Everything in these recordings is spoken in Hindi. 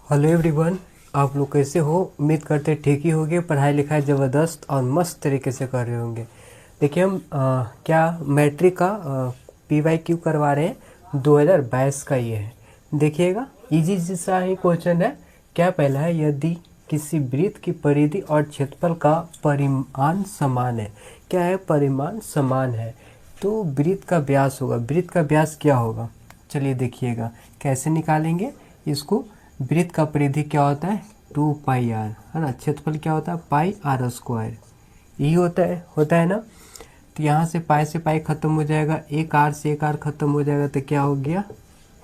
हेलो एवरीवन, आप लोग कैसे हो। उम्मीद करते ठीक ही होंगे। पढ़ाई लिखाई ज़बरदस्त और मस्त तरीके से कर रहे होंगे। देखिए हम क्या मैट्रिक का PYQ करवा रहे हैं 2022 का ये है। देखिएगा इजी सा ही क्वेश्चन है। क्या पहला है, यदि किसी वृत्त की परिधि और क्षेत्रफल का परिमाण समान है। क्या है, परिमाण समान है तो वृत्त का व्यास होगा। वृत्त का व्यास क्या होगा, चलिए देखिएगा कैसे निकालेंगे इसको। वृत्त का परिधि क्या होता है 2πr है ना। क्षेत्रफल क्या होता है πr², यही होता है ना। तो यहाँ से पाई खत्म हो जाएगा, एक आर से एक आर खत्म हो जाएगा तो क्या हो गया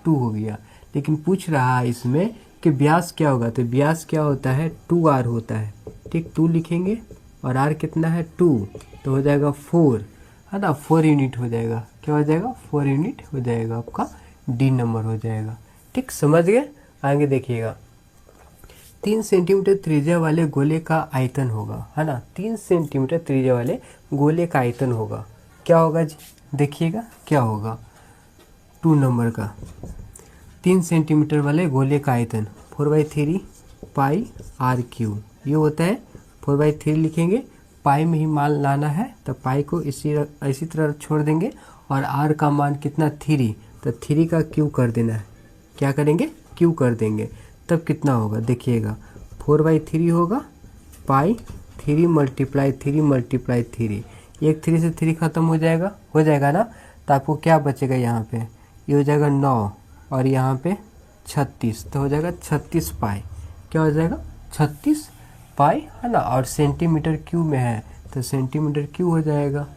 2 हो गया। लेकिन पूछ रहा है इसमें कि व्यास क्या होगा, तो व्यास क्या होता है 2r होता है। ठीक, 2 लिखेंगे और r कितना है 2, तो हो जाएगा 4 है ना। 4 यूनिट हो जाएगा। क्या हो जाएगा 4 यूनिट हो जाएगा, आपका D नंबर हो जाएगा। ठीक, समझ गए। आगे देखिएगा, 3 सेंटीमीटर त्रिज्या वाले गोले का आयतन होगा है ना। 3 सेंटीमीटर त्रिज्या वाले गोले का आयतन होगा। क्या होगा जी, देखिएगा क्या होगा 2 नंबर का। 3 सेंटीमीटर वाले गोले का आयतन 4/3 πr³ ये होता है। 4/3 लिखेंगे, पाई में ही मान लाना है तो पाई को इसी तरह छोड़ देंगे और r का मान कितना 3, तो 3 का क्यू कर देना है। क्या करेंगे, क्यू कर देंगे। तब कितना होगा देखिएगा 4/3 होगा π3 × 3 एक 3 से 3 खत्म हो जाएगा ना। तो आपको क्या बचेगा, यहाँ पे ये हो जाएगा 9 और यहाँ पे 36, तो हो जाएगा 36 पाई। क्या हो जाएगा 36 पाई है ना। और सेंटीमीटर क्यू में है तो सेंटीमीटर क्यू हो जाएगा,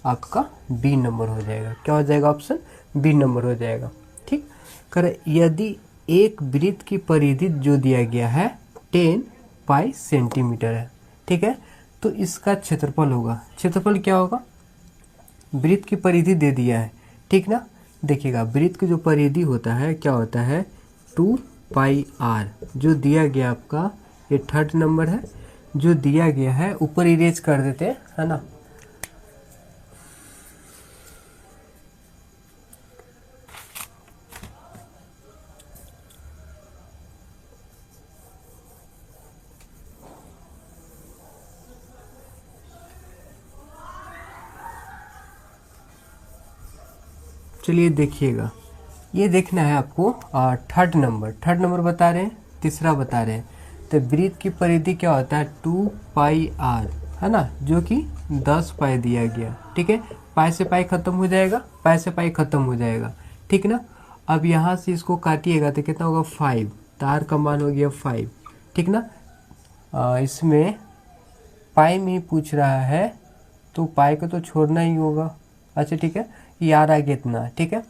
आपका B नंबर हो जाएगा। क्या हो जाएगा, ऑप्शन B नंबर हो जाएगा। ठीक, कर यदि एक वृत्त की परिधि जो दिया गया है 10 पाई सेंटीमीटर है, ठीक है, तो इसका क्षेत्रफल होगा। क्षेत्रफल क्या होगा, वृत्त की परिधि दे दिया है, ठीक ना। देखिएगा वृत्त की जो परिधि होता है क्या होता है 2πr, जो दिया गया आपका ये 3rd नंबर है जो दिया गया है। ऊपर इरेज कर देते हैं है ना। चलिए देखिएगा, ये देखना है आपको 3rd नंबर बता रहे हैं, तीसरा बता रहे हैं। तो वृत्त की परिधि क्या होता है 2πr है ना, जो कि 10 पाई दिया गया। ठीक है, पाई से पाई खत्म हो जाएगा, ठीक ना। अब यहाँ से इसको काटिएगा तो कितना होगा 5, तो r का मान हो गया 5, ठीक ना। इसमें पाई में ही पूछ रहा है तो पाई को तो छोड़ना ही होगा। अच्छा ठीक है, ये आ रहा है कितना, ठीक है।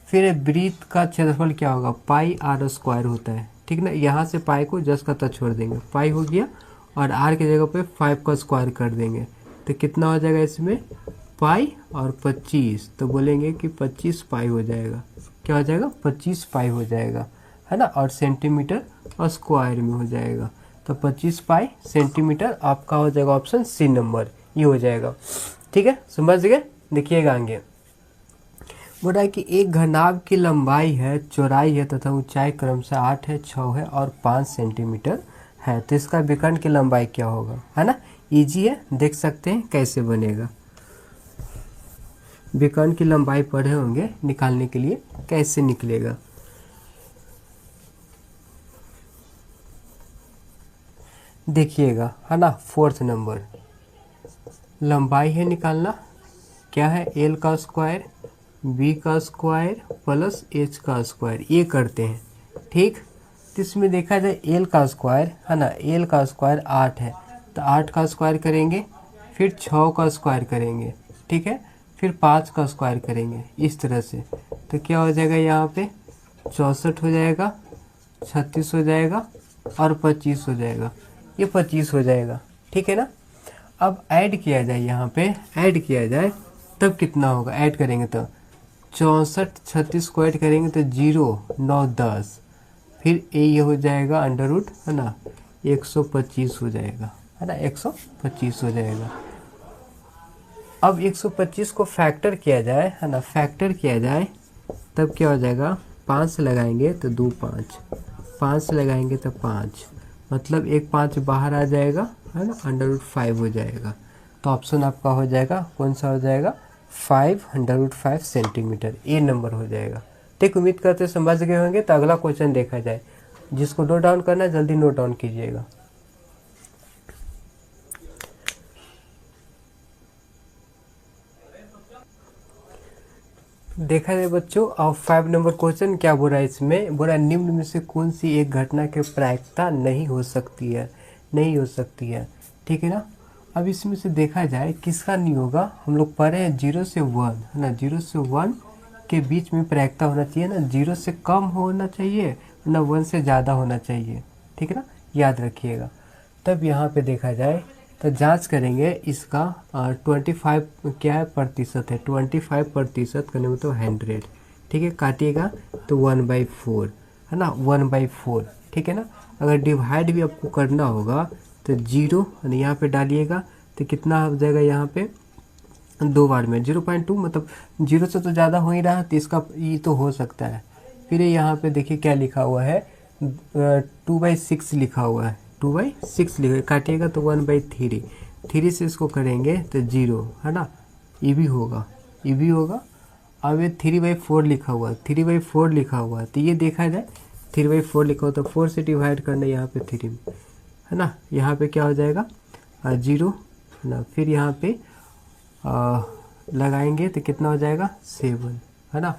फिर वृत्त का क्षेत्रफल क्या होगा πr² होता है, ठीक ना। यहाँ से पाई को 10 का तो छोड़ देंगे, पाई हो गया और r की जगह पे 5 का स्क्वायर कर देंगे तो कितना हो जाएगा इसमें पाई और 25, तो बोलेंगे कि 25 पाई हो जाएगा। क्या हो जाएगा 25 पाई हो जाएगा है ना। और सेंटीमीटर और स्क्वायर में हो जाएगा तो 25 पाई सेंटीमीटर आपका हो जाएगा ऑप्शन C नंबर, ये हो जाएगा। ठीक है, समझ गए। देखिएगा आगे बोल रहा है कि एक घनाभ की लंबाई है, चौड़ाई है तथा ऊंचाई क्रमशः 8 है, 6 है और 5 सेंटीमीटर है, तो इसका विकर्ण की लंबाई क्या होगा, है ना। इजी है, देख सकते हैं कैसे बनेगा। विकर्ण की लंबाई पढ़े होंगे, निकालने के लिए कैसे निकलेगा। देखिएगा है ना, 4th नंबर लंबाई है निकालना। क्या है L का स्क्वायर B का स्क्वायर प्लस H का स्क्वायर, ये करते हैं। ठीक, तो इसमें देखा जाए L का स्क्वायर है ना, L का स्क्वायर 8 है तो 8 का स्क्वायर करेंगे, फिर 6 का स्क्वायर करेंगे, ठीक है, फिर 5 का स्क्वायर करेंगे इस तरह से। तो क्या हो जाएगा, यहाँ पे 64 हो जाएगा, 36 हो जाएगा और 25 हो जाएगा, ये 25 हो जाएगा, ठीक है ना। अब ऐड किया जाए, यहाँ पे ऐड किया जाए तब कितना होगा, ऐड करेंगे तो 64 36 को ऐड करेंगे तो 0 9 10, फिर ये हो जाएगा अंडर रूट है ना 125 हो जाएगा है ना, 125 हो जाएगा। अब 125 को फैक्टर किया जाए है ना, फैक्टर किया जाए तब क्या हो जाएगा, 5 से लगाएंगे तो 2 5 5 से लगाएंगे तो 5, मतलब एक 5 बाहर आ जाएगा, है ना, √5 हो जाएगा। तो ऑप्शन आपका हो जाएगा, कौन सा हो जाएगा, 5 सेंटीमीटर, ए नंबर हो जाएगा। ठीक, उम्मीद करते समझ गए होंगे। तो अगला क्वेश्चन देखा जाए, जिसको नोट डाउन करना है जल्दी नोट डाउन कीजिएगा। देखा जाए बच्चों, अब 5 नंबर क्वेश्चन क्या बोल रहा है इसमें, बोल रहा है निम्न में से कौन सी एक घटना की प्रायिकता नहीं हो सकती है, नहीं हो सकती है। ठीक है ना। अब इसमें से देखा जाए किसका नहीं होगा, हम लोग पढ़े हैं 0 से 1, है ना, 0 से 1 के बीच में प्रायिकता होना चाहिए ना, 0 से कम होना चाहिए ना 1 से ज़्यादा होना चाहिए। ठीक है ना, याद रखिएगा। तब यहाँ पे देखा जाए तो जांच करेंगे इसका 25 क्या है, प्रतिशत है, 25% करने में तो 100। ठीक है, काटिएगा तो 1/4, है ना, 1/4। ठीक है ना। अगर डिवाइड भी आपको करना होगा तो 0 यहाँ पे डालिएगा तो कितना हो जाएगा, यहाँ पे 2 बार में 0.2, मतलब 0 से तो ज़्यादा हो ही रहा है, तो इसका ये तो हो सकता है। फिर यहाँ पे देखिए क्या लिखा हुआ है, 2/6 लिखा हुआ है, 2/6 लिखा, काटिएगा तो 1/3, 3 से इसको करेंगे तो 0, है ना, ये भी होगा, ये भी होगा। अब ये 3/4 लिखा हुआ है, 3/4 लिखा हुआ है, तो ये देखा जाए 3/4 लिखा हुआ तो 4 से डिवाइड करना यहाँ पे 3, है ना, यहाँ पे क्या हो जाएगा 0, है ना, फिर यहाँ पे लगाएंगे तो कितना हो जाएगा 7, है ना,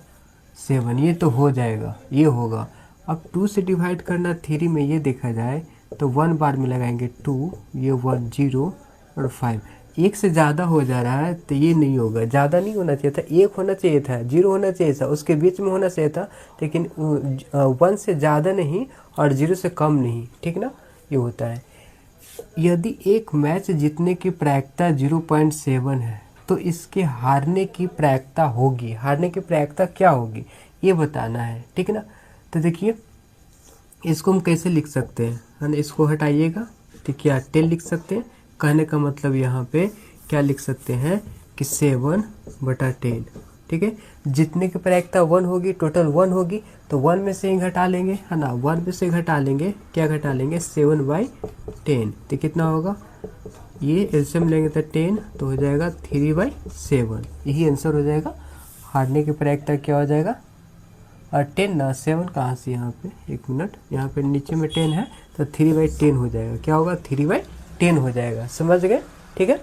7, ये तो हो जाएगा, ये होगा। अब 2 से डिवाइड करना 3 में, ये देखा जाए तो 1 बार में लगाएंगे 2, ये 1 0 और 5, एक से ज़्यादा हो जा रहा है तो ये नहीं होगा, ज़्यादा नहीं होना चाहिए था, 1 होना चाहिए था, 0 होना चाहिए था, उसके बीच में होना चाहिए था, लेकिन 1 से ज़्यादा नहीं और 0 से कम नहीं। ठीक ना, ये होता है। यदि एक मैच जीतने की प्रायिकता 0.7 है तो इसके हारने की प्रायिकता होगी, हारने की प्रायिकता क्या होगी ये बताना है। ठीक है ना। तो देखिए इसको हम कैसे लिख सकते हैं, है ना, इसको हटाइएगा तो क्या 10 लिख सकते हैं। कहने का मतलब यहाँ पे क्या लिख सकते हैं कि 7/10। ठीक है, जितने की प्रायिकता 1 होगी, टोटल 1 होगी, तो 1 में से ही घटा लेंगे, है ना, 1 में से घटा लेंगे, क्या घटा लेंगे 7/10, तो कितना होगा, ये एलसीएम लेंगे तो 10, तो हो जाएगा 3/7, यही आंसर हो जाएगा। हारने की प्रायिकता क्या हो जाएगा, और 10 ना, 7 कहाँ से, यहाँ पे 1 मिनट, यहाँ पे नीचे में 10 है तो 3/10 हो जाएगा, क्या होगा 3/10 हो जाएगा। समझ गए। ठीक है,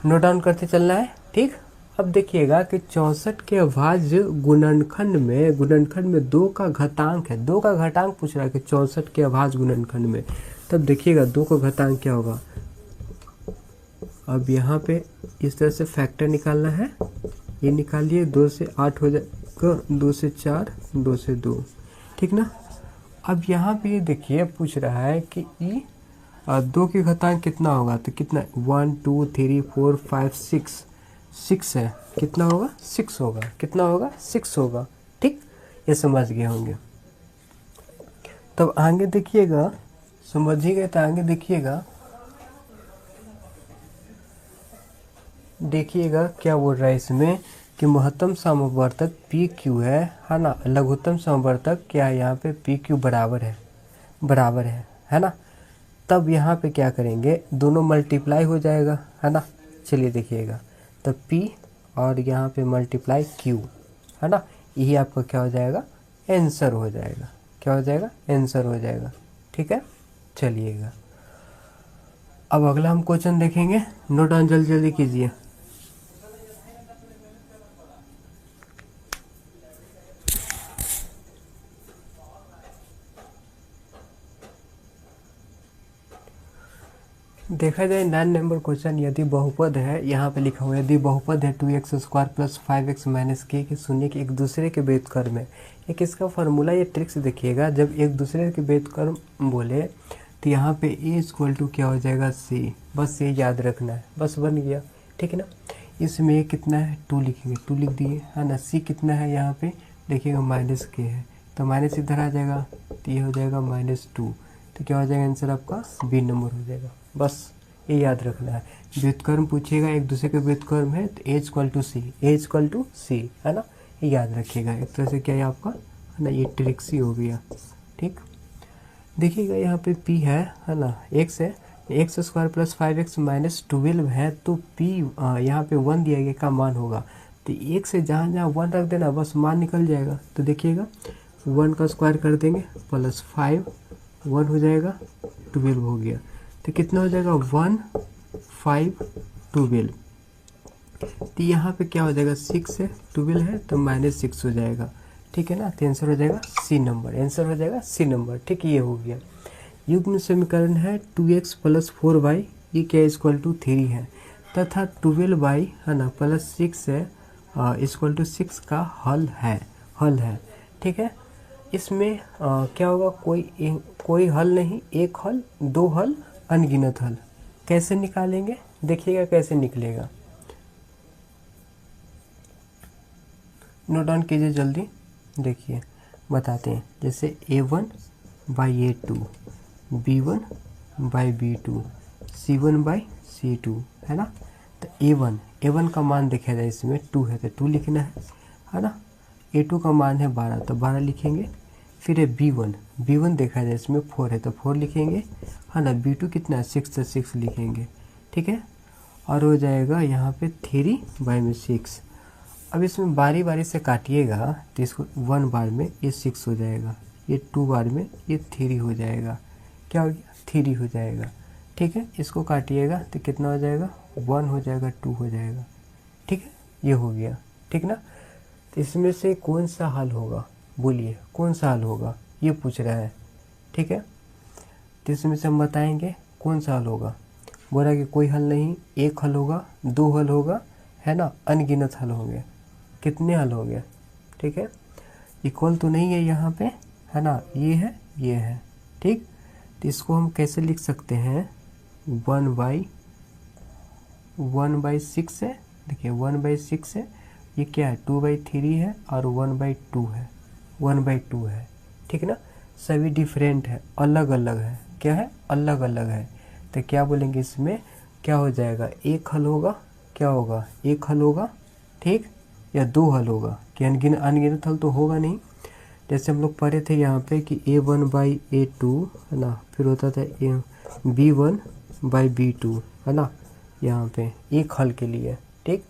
नोट डाउन करते चलना है। ठीक, अब देखिएगा कि 64 के अभाज्य गुणनखंड में 2 का घातांक है, 2 का घातांक पूछ रहा है कि 64 के अभाज्य गुणनखंड में। तब देखिएगा 2 का घातांक क्या होगा। अब यहाँ पे इस तरह से फैक्टर निकालना है, ये निकालिए, 2 से 8 हो जाएगा, 2 से 4, 2 से 2। ठीक ना। अब यहाँ पे ये देखिए पूछ रहा है कि 2 की घातांक कितना होगा, तो कितना 1 2 3 4 5 6 है, कितना होगा 6 होगा, कितना होगा 6 होगा। ठीक, ये समझ गए होंगे। तब आगे देखिएगा, समझिएगा तो आगे देखिएगा क्या बोल रहा है इसमें कि महत्तम समवर्तक PQ है ना, लघुत्तम समवर्तक क्या है, यहाँ पे PQ बराबर है ना। तब यहाँ पे क्या करेंगे, दोनों मल्टीप्लाई हो जाएगा, है ना। चलिए देखिएगा, तब P और यहाँ पे मल्टीप्लाई Q, है ना, यही आपका क्या हो जाएगा, आंसर हो जाएगा, क्या हो जाएगा, आंसर हो जाएगा। ठीक है, चलिएगा अब अगला हम क्वेश्चन देखेंगे। नोट डाउन जल्दी जल्दी कीजिए। देखा जाए 9 नंबर क्वेश्चन, यदि बहुपद है, यहाँ पे लिखा हुआ है यदि बहुपद है 2x² + 5x - k के शून्य के एक दूसरे के व्युत्क्रम में। एक इसका फार्मूला या ट्रिक्स देखिएगा, जब एक दूसरे के व्युत्क्रम बोले तो यहाँ पे a = क्या हो जाएगा c, बस ये याद रखना है, बस बन गया। ठीक है ना। इसमें a कितना है 2 लिखेंगे, 2 लिख दिए, है ना। c कितना है यहाँ पे देखिएगा -k है, तो माइनस इधर आ जाएगा, तो ये हो जाएगा -2, तो क्या हो जाएगा आंसर आपका बी नंबर हो जाएगा। बस ये याद रखना है। व्युत्क्रम पूछेगा, एक दूसरे के व्युत्क्रम है तो a = c, है ना, ये याद रखिएगा। एक तरह से क्या है आपका, है ना, ये ट्रिक्स ही हो गया। ठीक, देखिएगा यहाँ पे p है ना, x है, x square plus 5x minus 12 है, तो p यहाँ पे 1 दिया गया का मान होगा, तो एक से जहाँ जहाँ 1 रख देना बस मान निकल जाएगा। तो देखिएगा 1 का स्क्वायर कर देंगे प्लस 5, 1 हो जाएगा, 12 हो गया, तो कितना हो जाएगा 1 5 12। तो यहाँ पे क्या हो जाएगा 6 है, 12 है तो -6 हो जाएगा, ठीक है ना। तो आंसर हो जाएगा सी नंबर, आंसर हो जाएगा सी नंबर, ठीक है, ये हो गया। युग्म समीकरण है 2x प्लस 4y, ये क्या इक्वल टू 3 है, तथा 12y है ना प्लस 6 है इक्वल टू 6 का हल है, ठीक है। इसमें क्या होगा, कोई हल नहीं, एक हल, दो हल, अनगिनत हल। कैसे निकालेंगे, देखिएगा कैसे निकलेगा, नोट डाउन कीजिए जल्दी। देखिए बताते हैं, जैसे a1 by a2, b1 by b2, c1 by c2, है ना। तो a1 का मान देखा जाए इसमें 2 है तो 2 लिखना है ना। a2 का मान है 12 तो 12 लिखेंगे। फिर है b1 देखा जाए इसमें 4 है तो 4 लिखेंगे, है ना। b2 कितना है 6 तो 6 लिखेंगे, ठीक है। और हो जाएगा यहाँ पे 3 बाई में 6। अब इसमें बारी बारी से काटिएगा तो इसको 1 बार में ये 6 हो जाएगा, ये 2 बार में ये 3 हो जाएगा, क्या हो गया 3 हो जाएगा, ठीक है। इसको काटिएगा तो कितना हो जाएगा 1 हो जाएगा, 2 हो जाएगा, ठीक है, ये हो गया, ठीक ना। तो इसमें से कौन सा हल होगा, बोलिए कौन सा हल होगा, ये पूछ रहा है, ठीक है। तो इसमें से हम बताएंगे कौन सा हल होगा। बोला कि कोई हल नहीं, एक हल होगा, दो हल होगा, है ना, अनगिनत हल होंगे। कितने हल हो गया, ठीक है। इक्वल तो नहीं है यहाँ पे, है ना, ये है, ठीक। तो इसको हम कैसे लिख सकते हैं, 1/6 है, देखिए 1/6 है, ये क्या है 2/3 है और 1/2 है, 1/2 है, ठीक ना। सभी डिफरेंट है, अलग अलग है, क्या है अलग अलग है। तो क्या बोलेंगे इसमें क्या हो जाएगा, एक हल होगा, क्या होगा एक हल होगा, ठीक, या दो हल होगा, कि अनगिनत हल तो होगा नहीं। जैसे हम लोग पढ़े थे यहाँ पे कि a1/a2, है ना, फिर होता था b1/b2, है ना, यहाँ पे एक हल के लिए, ठीक,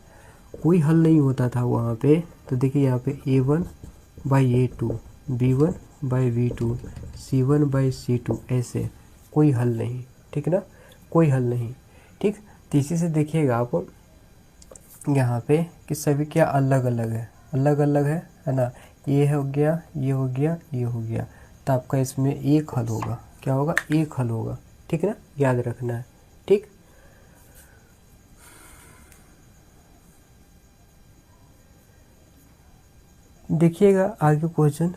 कोई हल नहीं होता था वहाँ पे। तो देखिए यहाँ पे a1/a2, b1/b2, c1/c2, ऐसे कोई हल नहीं, ठीक ना, कोई हल नहीं, ठीक। तो इसी से देखिएगा आप यहाँ पे कि सभी क्या अलग अलग है, अलग अलग है ना। ये हो गया, ये हो गया, ये हो गया, तो आपका इसमें एक हल होगा, क्या होगा एक हल होगा, ठीक है ना, याद रखना है, ठीक। देखिएगा आगे क्वेश्चन,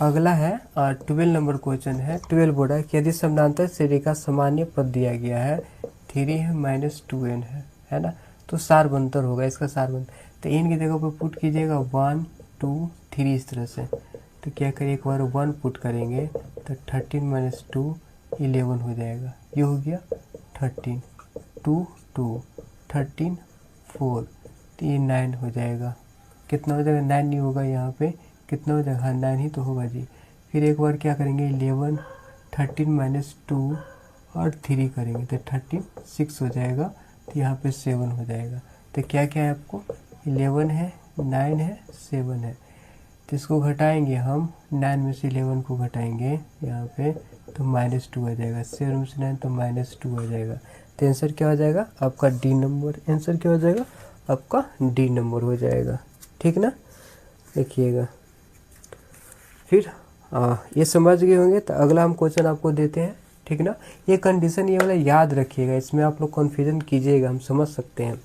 अगला है 12 नंबर क्वेश्चन है। 12 बोला कि यदि समानांतर श्रेणी का सामान्य पद दिया गया है 3 है -2n है ना, तो सारबंतर होगा, इसका सारबंतर। तो n की जगह पर पुट कीजिएगा 1 2 3 इस तरह से। तो क्या करें, एक बार 1 पुट करेंगे तो 13 - 2 11 हो जाएगा, ये हो गया 13, 2 2 13 4, तो ये 9 हो जाएगा। कितना हो जाएगा, 9 नहीं होगा यहाँ पे, कितना हो जाएगा, हाँ 9 ही तो होगा जी। फिर एक बार क्या करेंगे 11 13 - 2 और 3 करेंगे तो 36 हो जाएगा, तो यहाँ पे 7 हो जाएगा। तो क्या क्या है आपको, 11 है, 9 है, 7 है। तो इसको घटाएंगे हम, 9 में से 11 को घटाएंगे यहाँ पे तो -2 आ जाएगा, 7 में से 9 तो -2 आ जाएगा। तो आंसर क्या हो जाएगा आपका डी नंबर, आंसर क्या हो जाएगा आपका डी नंबर हो जाएगा, ठीक ना। देखिएगा फिर ये समझ गए होंगे। तो अगला हम क्वेश्चन आपको देते हैं, ठीक ना। ये कंडीशन ये वाला याद रखिएगा, इसमें आप लोग कन्फ्यूजन कीजिएगा, हम समझ सकते हैं।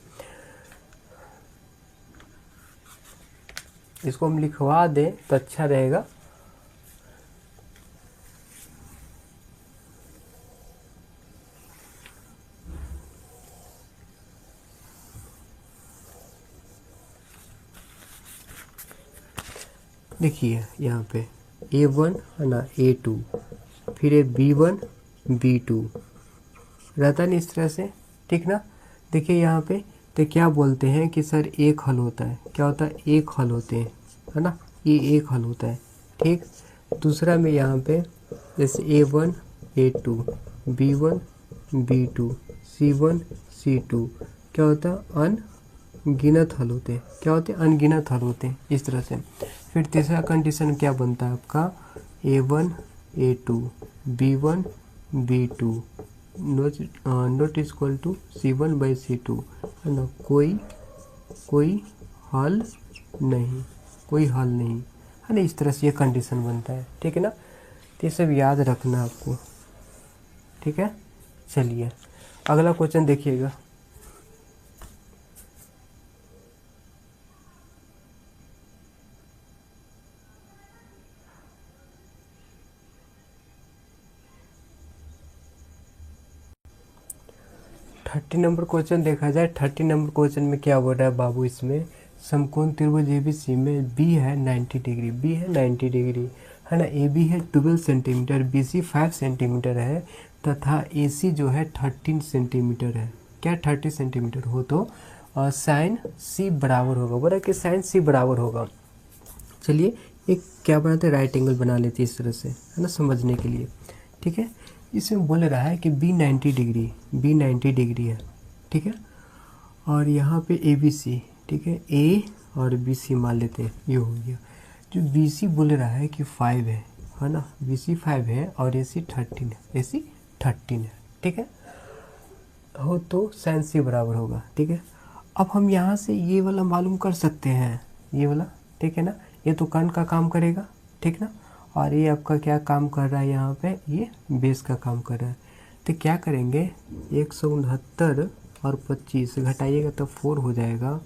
इसको हम लिखवा दें तो अच्छा रहेगा। देखिए यहाँ पे a1 है ना, a2, फिर है b1 b2, रहता नहीं इस तरह से, ठीक ना। देखिए यहाँ पे तो क्या बोलते हैं कि सर एक हल होता है, क्या होता है, एक हल होते हैं, है ना, ये एक हल होता है, ठीक। दूसरा में यहाँ पे जैसे A1 A2 B1 B2 C1 C2 क्या होता है, अनगिनत हल होते हैं, क्या होते हैं, अनगिनत हल होते हैं इस तरह से। फिर तीसरा कंडीशन क्या बनता है आपका, A1 A2 B1 B2 not equal to C1/C2, है ना, कोई हल नहीं, कोई हल नहीं, है ना, इस तरह से ये कंडीशन बनता है, ठीक है ना। तो ये सब याद रखना आपको, ठीक है। चलिए अगला क्वेश्चन देखिएगा। थर्टी नंबर क्वेश्चन देखा जाए, 30 नंबर क्वेश्चन में क्या बोल रहा है बाबू, इसमें समकोण त्रिभुज ABC में बी है 90 डिग्री, बी है 90 डिग्री, है ना, AB है 12 सेंटीमीटर, BC 5 सेंटीमीटर है तथा AC जो है 13 सेंटीमीटर है। क्या 30 सेंटीमीटर हो तो साइन C बराबर होगा, बोला कि साइन C बराबर होगा। चलिए एक क्या बनाते हैं, राइट एंगल बना लेते हैं इस तरह से, है ना, समझने के लिए, ठीक है। इसमें बोल रहा है कि बी 90 डिग्री है, ठीक है, और यहाँ पे ABC, ठीक है, A और BC मान लेते हैं, ये हो गया। जो BC बोल रहा है कि 5 है ना, BC 5 है और AC 13 है, AC 13 है, ठीक है, हो तो साइन C बराबर होगा, ठीक है। अब हम यहाँ से ये वाला मालूम कर सकते हैं, ये वाला, ठीक है ना, ये तो कर्ण का काम करेगा, ठीक ना, और ये आपका क्या काम कर रहा है, यहाँ पे ये बेस का काम कर रहा है। तो क्या करेंगे, 169 और 25 घटाइएगा तो 4 हो जाएगा,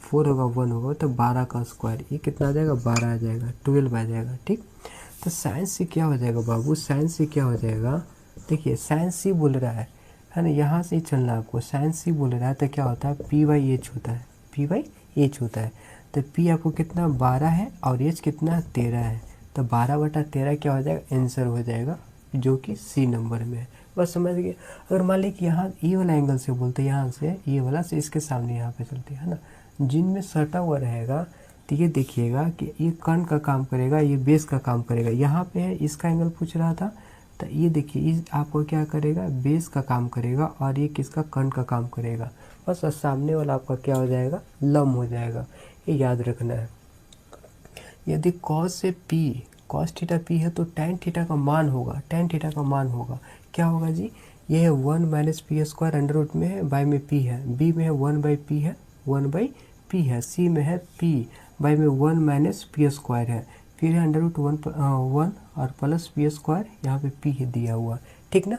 4 होगा 1 होगा तो 12 का स्क्वायर, ये कितना आ जाएगा, 12 आ जाएगा, 12 आ जाएगा, ठीक। तो साइन C क्या हो जाएगा बाबू, साइन C क्या हो जाएगा, देखिए साइन C बोल रहा है ना, यहाँ से ही चलना आपको, साइन C बोल रहा है तो क्या होता है, P/H होता है, P/H होता है। तो P आपको कितना 12 है और H कितना 13 है, तो 12/13 क्या हो जाएगा, आंसर हो जाएगा, जो कि C नंबर में है। बस समझ गए। अगर मान लीजिए कि यहाँ ये वाला एंगल से बोलते हैं, यहाँ से ये वाला से इसके सामने यहाँ पे चलते हैं, है ना, जिनमें सटा हुआ रहेगा तो ये देखिएगा कि ये कर्ण का काम करेगा, ये बेस का काम करेगा। यहाँ पे है इसका एंगल पूछ रहा था, तो ये देखिए इस आपको क्या करेगा, बेस का काम करेगा और ये किसका, कर्ण का काम करेगा। बस सामने वाला आपका क्या हो जाएगा, लंब हो जाएगा, ये याद रखना है। यदि कॉस से P, कॉस थीटा P है तो tan थीटा का मान होगा, tan थीटा का मान होगा, क्या होगा जी, ये है 1 - p² अंडर रूट में है, बाय में P है, B में है 1/P है, 1/P है, C में है P, बाय में 1 - p² है, फिर है अंडर रूट 1 और प्लस p², यहाँ पे P है दिया हुआ, ठीक ना।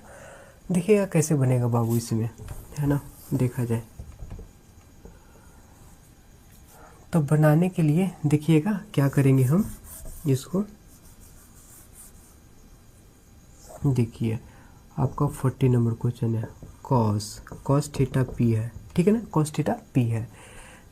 देखिएगा कैसे बनेगा बाबू इसमें, है ना, देखा जाए तो बनाने के लिए देखिएगा क्या करेंगे हम इसको, देखिए आपका 40 नंबर क्वेश्चन है, कॉस थीटा P है, ठीक है ना, कॉस थीटा P है।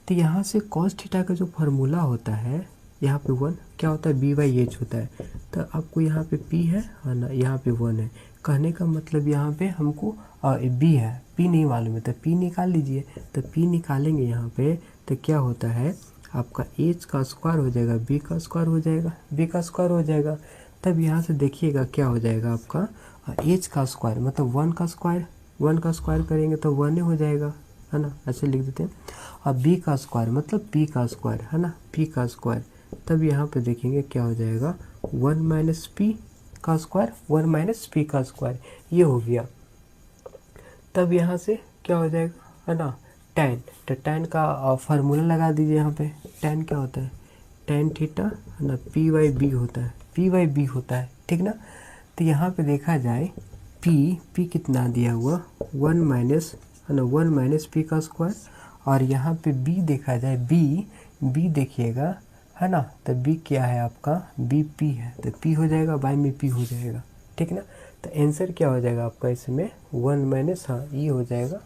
तो यहाँ से कॉस थीटा का जो फार्मूला होता है, यहाँ पे 1 क्या होता है, B/H होता है। तो आपको यहाँ पे P है ना, यहाँ पे 1 है, कहने का मतलब यहाँ पे हमको B है, P नहीं मालूम है तो P निकाल लीजिए। तो P निकालेंगे यहाँ पे तो क्या होता है, आपका H का स्क्वायर हो जाएगा, B का स्क्वायर हो जाएगा, B का स्क्वायर हो जाएगा। तब यहाँ से देखिएगा क्या हो जाएगा आपका, H का स्क्वायर मतलब 1 का स्क्वायर, 1 का स्क्वायर करेंगे तो 1 ही हो जाएगा, है ना, ऐसे लिख देते हैं। और B का स्क्वायर मतलब P का स्क्वायर, है ना, P का स्क्वायर। तब यहाँ पे देखेंगे क्या हो जाएगा, 1 - P का स्क्वायर, 1 - P का स्क्वायर, ये हो गया। तब यहाँ से क्या हो जाएगा, है ना, tan, तो tan का फार्मूला लगा दीजिए यहाँ पे। tan क्या होता है, tan थीटा, है ना, P/B होता है, P/B होता है, ठीक ना। तो यहाँ पे देखा जाए P कितना दिया हुआ 1 माइनस, है ना, 1 - P का स्क्वायर, और यहाँ पे B देखा जाए, B देखिएगा, है ना, तो B क्या है आपका, B P है, तो P हो जाएगा, बाय में P हो जाएगा, ठीक ना। तो आंसर क्या हो जाएगा आपका इसमें 1 - हाँ ये हो जाएगा,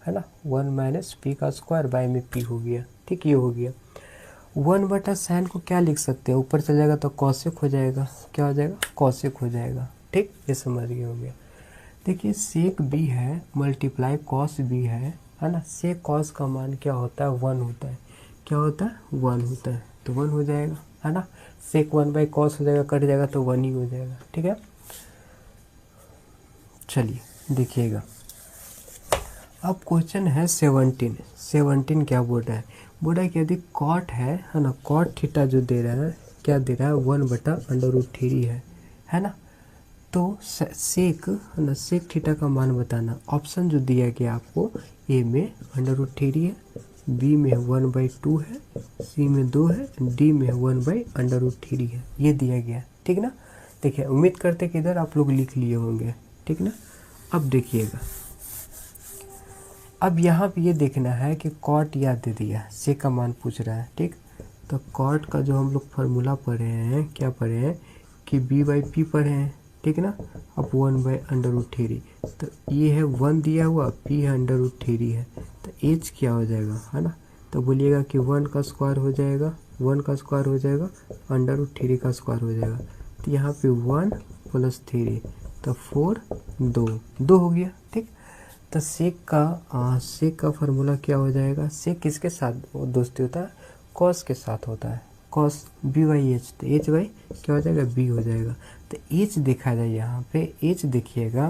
है ना, 1 - P का स्क्वायर बाय में P हो गया, ठीक, ये हो गया। 1/sin को क्या लिख सकते हैं, ऊपर चल जाएगा तो कॉसेक हो जाएगा, क्या हो जाएगा, कॉसेक हो जाएगा, ठीक, ये समझ गए हो गया। देखिए सेक बी है मल्टीप्लाई कॉस बी है ना। सेक कॉस का मान क्या होता है, 1 होता है। क्या होता है, 1 होता है, तो 1 हो जाएगा, है ना। सेक 1 बाई कॉस हो जाएगा, कट जाएगा तो 1 ही हो जाएगा, ठीक है। चलिए देखिएगा, अब क्वेश्चन है 17 क्या बोल रहा है, बोल रहा है कि यदि कॉट है ना, कॉट थीटा जो दे रहा है, क्या दे रहा है, 1/√3 है ना। तो सेक है ना, सेक थीटा का मान बताना। ऑप्शन जो दिया गया आपको, ए में √3 है, बी में 1/2 है, सी में 2 है, डी में 1/√3 है, ये दिया गया, ठीक ना। देखिए उम्मीद करते कि इधर आप लोग लिख लिए होंगे, ठीक ना। अब देखिएगा, अब यहाँ पे ये देखना है कि कॉट याद दे दिया, सेक का मान पूछ रहा है, ठीक। तो कॉट का जो हम लोग फार्मूला पढ़े हैं, क्या पढ़े हैं कि b/p पढ़े हैं, ठीक ना। अब 1/√3, तो ये है 1 दिया हुआ, p है √3 है, तो h क्या हो जाएगा, है ना। तो बोलिएगा कि 1 का स्क्वायर हो जाएगा, 1 का स्क्वायर हो जाएगा, √3 का स्क्वायर हो जाएगा। तो यहाँ पे 1 + 3, तो 4, 2 हो गया, ठीक। तो सेक का फार्मूला क्या हो जाएगा, सेक किसके साथ दोस्ती होता है, कॉस के साथ होता है, कॉस b/h, तो h बाई क्या हो जाएगा, b हो जाएगा। तो h देखा जाए यहाँ पे, h देखिएगा,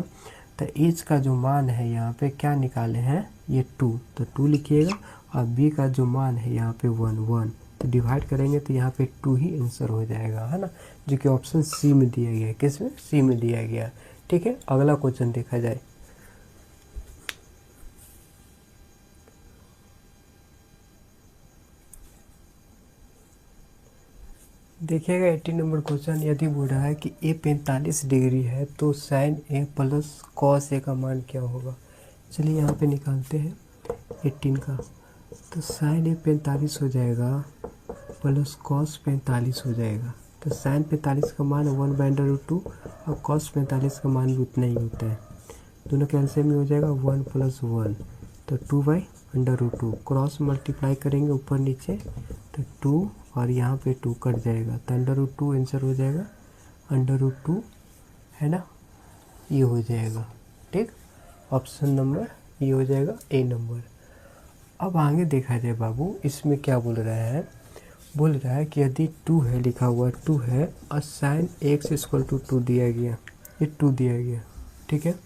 तो h का जो मान है यहाँ पे क्या निकाले हैं, ये 2, तो 2 लिखिएगा, और b का जो मान है यहाँ पे 1, तो डिवाइड करेंगे तो यहाँ पे 2 ही आंसर हो जाएगा, है ना, जो कि ऑप्शन सी में दिया गया है। किस में, सी में दिया गया, ठीक है। अगला क्वेश्चन देखा जाए, देखिएगा 18 नंबर क्वेश्चन। यदि बोल रहा है कि ए 45 डिग्री है तो sign A plus cos A का मान क्या होगा। चलिए यहाँ पे निकालते हैं 18 का, तो साइन ए 45 हो जाएगा प्लस कॉस 45 हो जाएगा। तो साइन 45 का मान 1/√2 और कॉस 45 का मान भी उतना ही होता है, दोनों कैंसिल में हो जाएगा, 1 + 1, तो 2/√2, क्रॉस मल्टीप्लाई करेंगे ऊपर नीचे, तो 2 और यहाँ पे 2 कट जाएगा, तो √2 आंसर हो जाएगा, √2 है ना, ये हो जाएगा, ठीक। ऑप्शन नंबर ये हो जाएगा ए नंबर। अब आगे देखा जाए बाबू, इसमें क्या बोल रहा है, बोल रहा है कि यदि 2 है, लिखा हुआ 2 है और साइन x = 2 दिया गया, ये 2 दिया गया, ठीक है।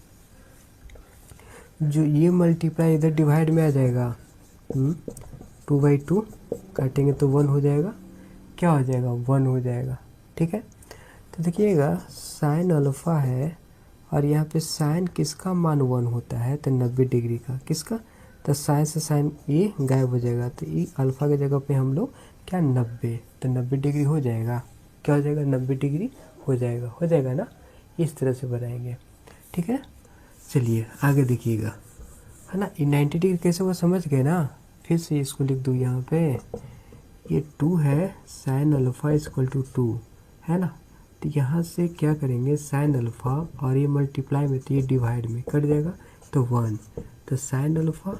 जो ये मल्टीप्लाई इधर डिवाइड में आ जाएगा, 2/2 काटेंगे तो 1 हो जाएगा, क्या हो जाएगा, 1 हो जाएगा, ठीक है। तो देखिएगा साइन अल्फ़ा है और यहाँ पे साइन किसका मान 1 होता है, तो 90 डिग्री का, किसका, तो साइन से साइन ये गायब हो जाएगा, तो ये अल्फ़ा की जगह पे हम लोग क्या 90, तो 90 डिग्री हो जाएगा, क्या हो जाएगा, 90 डिग्री हो जाएगा ना। इस तरह से बनाएंगे, ठीक है। चलिए आगे देखिएगा, है ना। ये 90 डिग्री कैसे वो समझ गए ना, फिर से इसको लिख दूँ यहाँ पे, ये 2 है, साइन अल्फ़ा = 2 है ना। तो यहाँ से क्या करेंगे, साइन अल्फ़ा और ये मल्टीप्लाई में, तो ये डिवाइड में कट जाएगा, तो 1, तो साइन अल्फ़ा,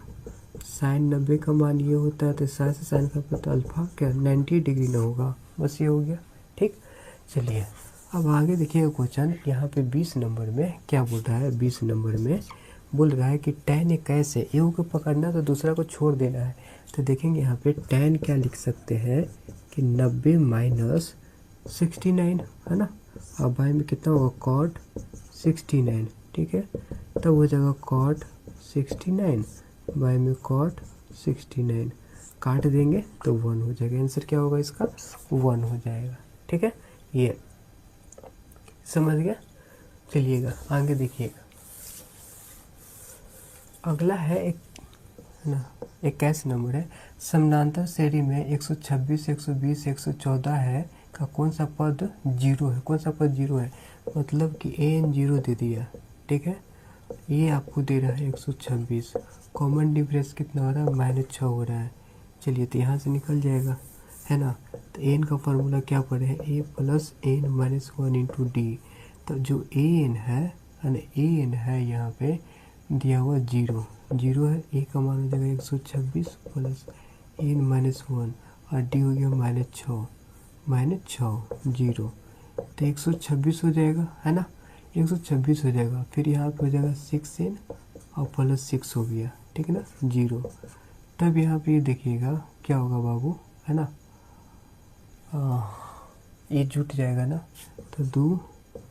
साइन 90 का मान ये होता है, तो साइन से साइन का तो अल्फ़ा क्या 90 डिग्री ना होगा, बस ये हो गया, ठीक। चलिए अब आगे देखिएगा क्वेश्चन, यहाँ पे 20 नंबर में क्या बोल रहा है, 20 नंबर में बोल रहा है कि tan ए कैसे, एक को पकड़ना तो दूसरा को छोड़ देना है। तो देखेंगे यहाँ पे tan क्या लिख सकते हैं कि 90 - 69, है ना। अब बाई में कितना होगा, cot 69, ठीक है। तब हो जाएगा cot 69 बाई में cot 69, काट देंगे तो 1 हो जाएगा, आंसर क्या होगा इसका, 1 हो जाएगा, ठीक है। ये समझ गया। चलिएगा आगे देखिएगा, अगला है एक, है ना, 21 नंबर है। समानांतर श्रेणी में 126, 120, 114 है का कौन सा पद 0 है, कौन सा पद 0 है, मतलब कि an 0 दे दिया, ठीक है। ये आपको दे रहा है 126, कॉमन डिफरेंस कितना हो रहा है, -6 हो रहा है। चलिए तो यहाँ से निकल जाएगा, है ना। तो एन का फार्मूला क्या पड़े है, a + n - 1 × d। तो जो an है ना, an है यहाँ पे दिया हुआ 0 है, a का मान हो जाएगा 126 + n - 1 और d हो गया -6 0, तो 126 हो जाएगा, है ना। 126 हो जाएगा। फिर यहाँ पे हो जाएगा 6n और प्लस 6 हो गया, ठीक है ना, 0। तब यहाँ पे ये देखिएगा क्या होगा बाबू, है ना, ये जुट जाएगा ना, तो 2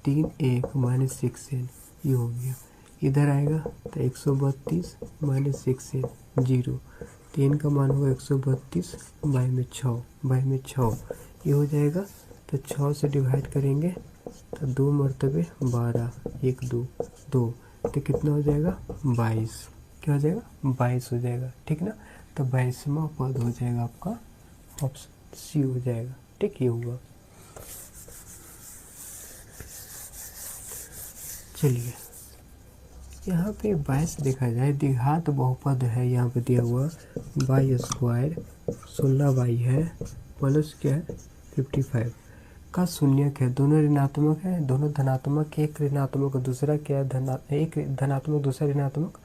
3 1 माइनस 6n ये हो गया। इधर आएगा तो 132 माइनस 6n 0, तो n का मान होगा 132 बाई में 6 ये हो जाएगा। तो 6 से डिवाइड करेंगे तो 2 मरतबे 12, 1 2 2, तो कितना हो जाएगा 22, क्या हो जाएगा 22 हो जाएगा, ठीक ना। तो 22वां पद हो जाएगा आपका ऑप्शन सी हो जाएगा, ठीक, ये हुआ। चलिए यहाँ पे 22 देखा जाए, द्विघात बहुपद है, यहाँ पे दिया हुआ बाई स्क्वायर 16y है प्लस क्या है 55 का शून्यक है, दोनों ऋणात्मक है, दोनों धनात्मक, एक ऋणात्मक दूसरा क्या है एक धनात्मक दूसरा ऋणात्मक,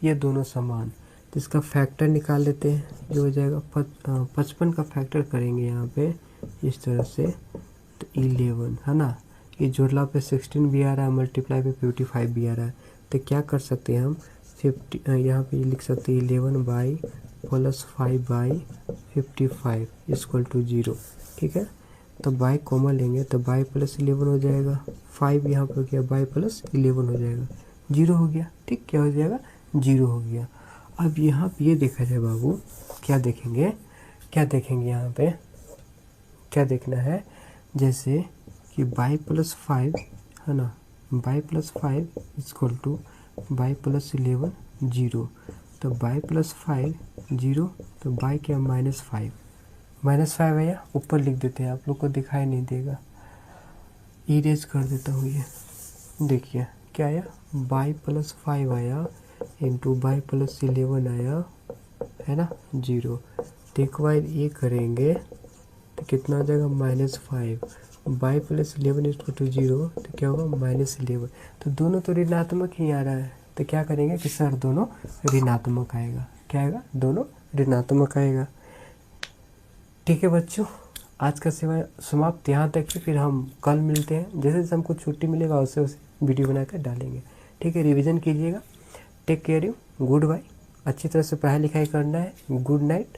ये दोनों समान। तो इसका फैक्टर निकाल लेते हैं, जो हो जाएगा 55 का फैक्टर करेंगे यहाँ पे इस तरह से, तो 11 है ना, ये जोड़ला पे 16 भी आ रहा है, मल्टीप्लाई पे 55 भी आ रहा है। तो क्या कर सकते हैं हम 50, यहाँ पे लिख सकते हैं 11 by plus 5 by 55 equal to 0, ठीक है। तो बाई कॉमन लेंगे तो बाई प्लस 11 हो जाएगा, 5 यहाँ पर गया, बाई प्लस 11 हो जाएगा, 0 हो गया, ठीक, क्या हो जाएगा 0 हो गया। अब यहाँ पे ये देखा जाए बाबू, क्या देखेंगे यहाँ पे क्या देखना है, जैसे कि बाई प्लस 5 है ना, by plus 5 equal two by plus 11 0, तो बाई प्लस 5 0, तो बाई क्या -5 है, या ऊपर लिख देते हैं, आप लोग को दिखाई नहीं देगा, इरेज कर देता हूँ ये, देखिए क्या आया, बाई प्लस 5 आया इंटू बाई प्लस 11 आया, है ना 0। तो एक बार ये करेंगे तो कितना हो जाएगा -5, बाई प्लस 11 इक्वल टू 0, तो क्या होगा -11। तो दोनों तो ऋणात्मक ही आ रहा है, तो क्या करेंगे कि सर दोनों ऋणात्मक आएगा, क्या आएगा, दोनों ऋणात्मक आएगा। ठीक है बच्चों, आज का सेवा समाप्त यहाँ तक ही, फिर हम कल मिलते हैं, जैसे जैसे हमको छुट्टी मिलेगा उससे वीडियो बनाकर डालेंगे, ठीक है। रिवीजन कीजिएगा, take care you, good bye, अच्छी तरह से पढ़ाई लिखाई करना है, गुड नाइट।